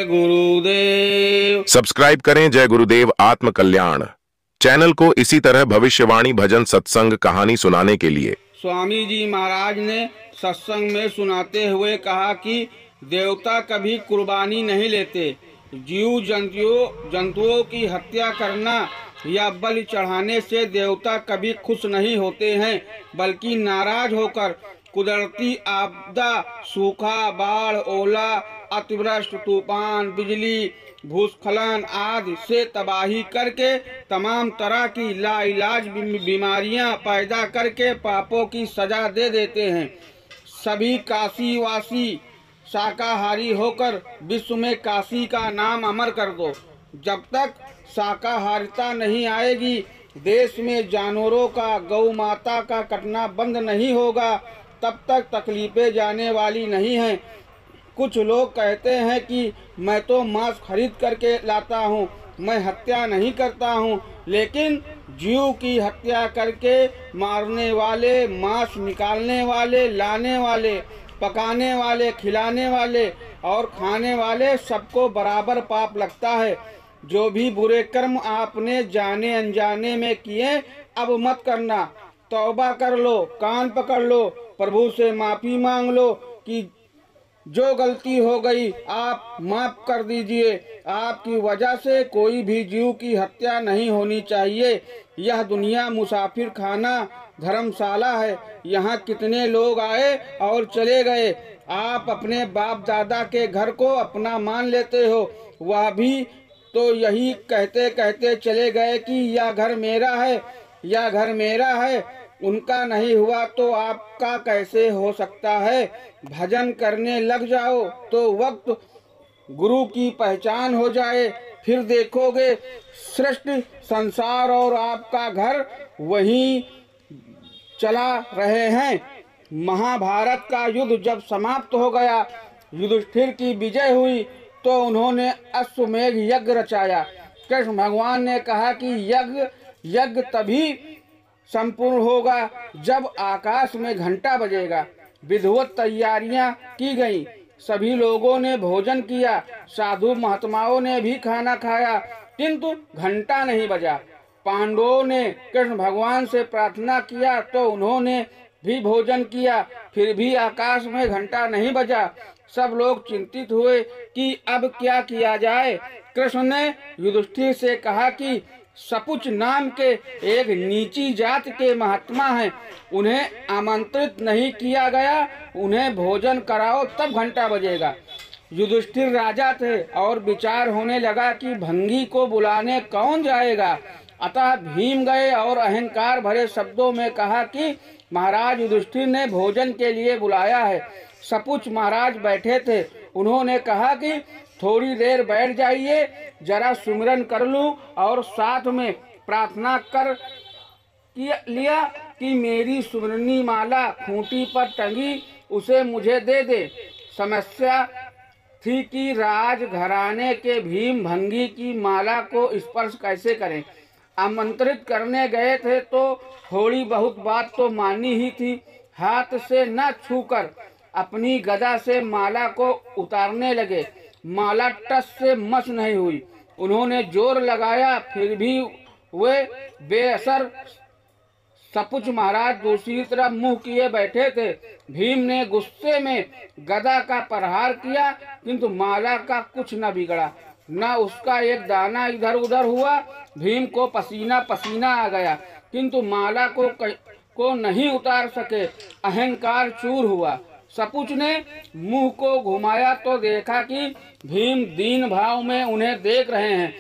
गुरुदेव। Subscribe करें जय गुरुदेव आत्म कल्याण चैनल को इसी तरह भविष्यवाणी, भजन, सत्संग, कहानी सुनाने के लिए। स्वामी जी महाराज ने सत्संग में सुनाते हुए कहा कि देवता कभी कुर्बानी नहीं लेते। जीव जंतुओं की हत्या करना या बलि चढ़ाने से देवता कभी खुश नहीं होते हैं, बल्कि नाराज होकर कुदरती आपदा, सूखा, बाढ़, ओला, अतिवृष्टि, तूफान, बिजली, भूस्खलन आदि से तबाही करके तमाम तरह की लाइलाज बीमारियां पैदा करके पापों की सजा दे देते हैं। सभी काशीवासी शाकाहारी होकर विश्व में काशी का नाम अमर कर दो। जब तक शाकाहारिता नहीं आएगी, देश में जानवरों का, गौ माता का कटना बंद नहीं होगा, तब तक तकलीफें जाने वाली नहीं हैं। कुछ लोग कहते हैं कि मैं तो मांस खरीद करके लाता हूँ, मैं हत्या नहीं करता हूँ, लेकिन जीव की हत्या करके मारने वाले, मांस निकालने वाले, लाने वाले, पकाने वाले, खिलाने वाले और खाने वाले सबको बराबर पाप लगता है। जो भी बुरे कर्म आपने जाने अनजाने में किए, अब मत करना। तौबा कर लो, कान पकड़ लो, प्रभु से माफ़ी मांग लो कि जो गलती हो गई आप माफ़ कर दीजिए। आपकी वजह से कोई भी जीव की हत्या नहीं होनी चाहिए। यह दुनिया मुसाफिर खाना, धर्मशाला है। यहाँ कितने लोग आए और चले गए। आप अपने बाप दादा के घर को अपना मान लेते हो, वह भी तो यही कहते कहते चले गए कि यह घर मेरा है, यह घर मेरा है। उनका नहीं हुआ तो आपका कैसे हो सकता है। भजन करने लग जाओ तो वक्त गुरु की पहचान हो जाए, फिर देखोगे सृष्टि, संसार और आपका घर वहीं चला रहे हैं। महाभारत का युद्ध जब समाप्त हो गया, युधिष्ठिर की विजय हुई, तो उन्होंने अश्वमेध यज्ञ रचाया। कृष्ण भगवान ने कहा कि यज्ञ तभी संपूर्ण होगा जब आकाश में घंटा बजेगा। विधिवत तैयारियां की गईं, सभी लोगों ने भोजन किया, साधु महात्माओं ने भी खाना खाया, किंतु घंटा नहीं बजा। पांडवों ने कृष्ण भगवान से प्रार्थना किया तो उन्होंने भी भोजन किया, फिर भी आकाश में घंटा नहीं बजा। सब लोग चिंतित हुए कि अब क्या किया जाए। कृष्ण ने युधिष्ठिर से कहा कि सपुच नाम के एक नीची जाति के महात्मा हैं, उन्हें आमंत्रित नहीं किया गया, उन्हें भोजन कराओ तब घंटा बजेगा। युधिष्ठिर राजा थे और विचार होने लगा कि भंगी को बुलाने कौन जाएगा। अतः भीम गए और अहंकार भरे शब्दों में कहा कि महाराज, युधिष्ठिर ने भोजन के लिए बुलाया है। सपुच महाराज बैठे थे, उन्होंने कहा कि थोड़ी देर बैठ जाइए, जरा सुमिरन कर लूं और साथ में प्रार्थना कर लिया कि मेरी सुमिरनी माला खूंटी पर टंगी उसे मुझे दे दे। समस्या थी कि राज घराने के भीम भंगी की माला को स्पर्श कैसे करें। आमंत्रित करने गए थे तो थोड़ी बहुत बात तो मानी ही थी। हाथ से न छूकर अपनी गदा से माला को उतारने लगे। माला टस से मस नहीं हुई। उन्होंने जोर लगाया, फिर भी वे बेअसर। सपुच महाराज दूसरी तरफ मुंह किए बैठे थे। भीम ने गुस्से में गदा का प्रहार किया, किंतु माला का कुछ न बिगड़ा, न उसका एक दाना इधर उधर हुआ। भीम को पसीना पसीना आ गया, किंतु माला को नहीं उतार सके। अहंकार चूर हुआ। सपुच ने मुंह को घुमाया तो देखा कि भीम दीन भाव में उन्हें देख रहे हैं।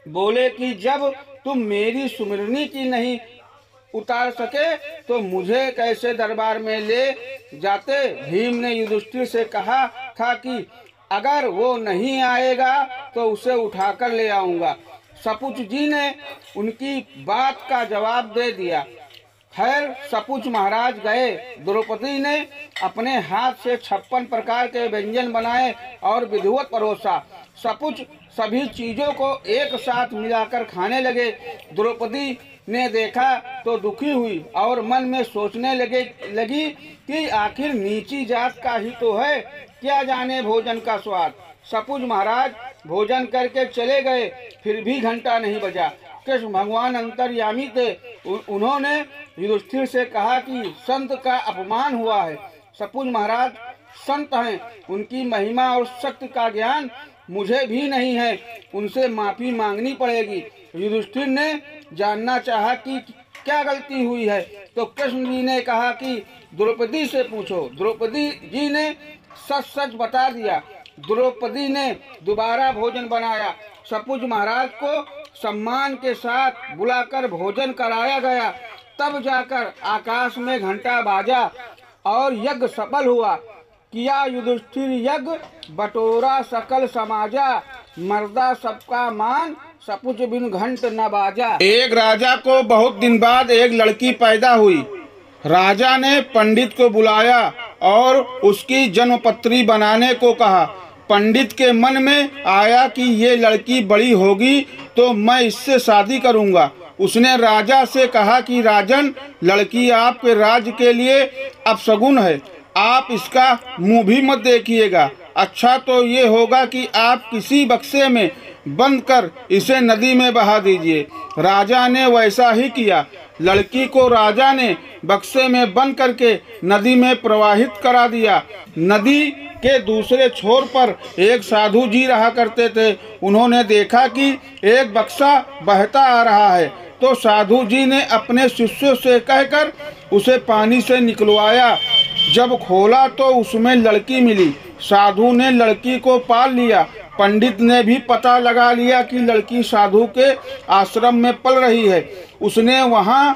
बोले कि जब तुम मेरी सुमिरनी की नहीं उतार सके तो मुझे कैसे दरबार में ले जाते। भीम ने युधिष्ठिर से कहा था कि अगर वो नहीं आएगा तो उसे उठाकर ले आऊंगा। सपुच जी ने उनकी बात का जवाब दे दिया। खैर, सपुच महाराज गए। द्रौपदी ने अपने हाथ से 56 प्रकार के व्यंजन बनाए और विधिवत परोसा। सपुच सभी चीजों को एक साथ मिलाकर खाने लगे। द्रौपदी ने देखा तो दुखी हुई और मन में सोचने लगी कि आखिर नीची जात का ही तो है, क्या जाने भोजन का स्वाद। सपूज महाराज भोजन करके चले गए, फिर भी घंटा नहीं बजा। कृष्ण भगवान अंतर्यामी थे। उन्होंने युधिष्ठिर से कहा कि संत का अपमान हुआ है। सपूज महाराज संत हैं, उनकी महिमा और शक्ति का ज्ञान मुझे भी नहीं है, उनसे माफी मांगनी पड़ेगी। युधिष्ठिर ने जानना चाहा कि क्या गलती हुई है, तो कृष्ण जी ने कहा कि द्रौपदी से पूछो। द्रौपदी जी ने सच सच बता दिया। द्रौपदी ने दोबारा भोजन बनाया। सपूज महाराज को सम्मान के साथ बुलाकर भोजन कराया गया। तब जाकर आकाश में घंटा बाजा और यज्ञ सफल हुआ। किया युधिष्ठिर यज्ञ, बटोरा सकल समाजा, मर्दा सबका मान, सपूज बिन घंट न बाजा। एक राजा को बहुत दिन बाद एक लड़की पैदा हुई। राजा ने पंडित को बुलाया और उसकी जन्मपत्री बनाने को कहा। पंडित के मन में आया कि ये लड़की बड़ी होगी तो मैं इससे शादी करूंगा। उसने राजा से कहा कि राजन, लड़की आपके राज्य के लिए अपशगुन है, आप इसका मुंह भी मत देखिएगा। अच्छा तो ये होगा कि आप किसी बक्से में बंद कर इसे नदी में बहा दीजिए। राजा ने वैसा ही किया। लड़की को राजा ने बक्से में बंद करके नदी में प्रवाहित करा दिया। नदी के दूसरे छोर पर एक साधु जी रहा करते थे। उन्होंने देखा कि एक बक्सा बहता आ रहा है, तो साधु जी ने अपने शिष्यों से कहकर उसे पानी से निकलवाया। जब खोला तो उसमें लड़की मिली। साधु ने लड़की को पाल लिया। पंडित ने भी पता लगा लिया कि लड़की साधु के आश्रम में पल रही है। उसने वहां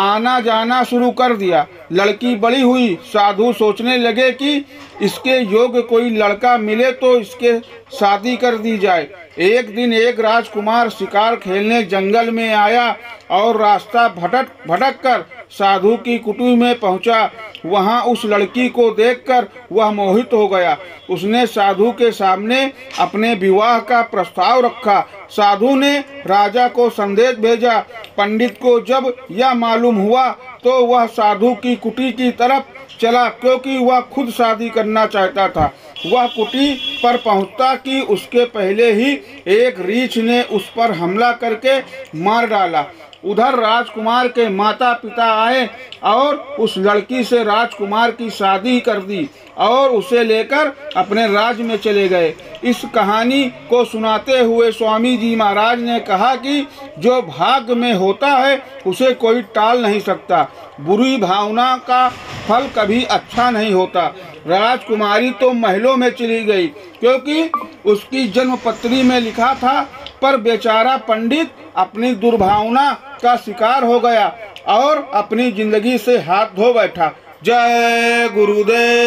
आना जाना शुरू कर दिया। लड़की बड़ी हुई। साधु सोचने लगे कि इसके योग्य कोई लड़का मिले तो इसके शादी कर दी जाए। एक दिन एक राजकुमार शिकार खेलने जंगल में आया और रास्ता भटक कर साधु की कुटी में पहुंचा। वहां उस लड़की को देखकर वह मोहित हो गया। उसने साधु के सामने अपने विवाह का प्रस्ताव रखा। साधु ने राजा को संदेश भेजा। पंडित को जब यह मालूम हुआ तो वह साधु की कुटी की तरफ चला, क्योंकि वह खुद शादी करना चाहता था। वह कुटी पर पहुंचता कि उसके पहले ही एक रीछ ने उस पर हमला करके मार डाला। उधर राजकुमार के माता पिता आए और उस लड़की से राजकुमार की शादी कर दी और उसे लेकर अपने राज्य में चले गए। इस कहानी को सुनाते हुए स्वामी जी महाराज ने कहा कि जो भाग्य में होता है उसे कोई टाल नहीं सकता। बुरी भावना का फल कभी अच्छा नहीं होता। राजकुमारी तो महलों में चली गई क्योंकि उसकी जन्मपत्री में लिखा था, पर बेचारा पंडित अपनी दुर्भावना का शिकार हो गया और अपनी जिंदगी से हाथ धो बैठा। जय गुरुदेव।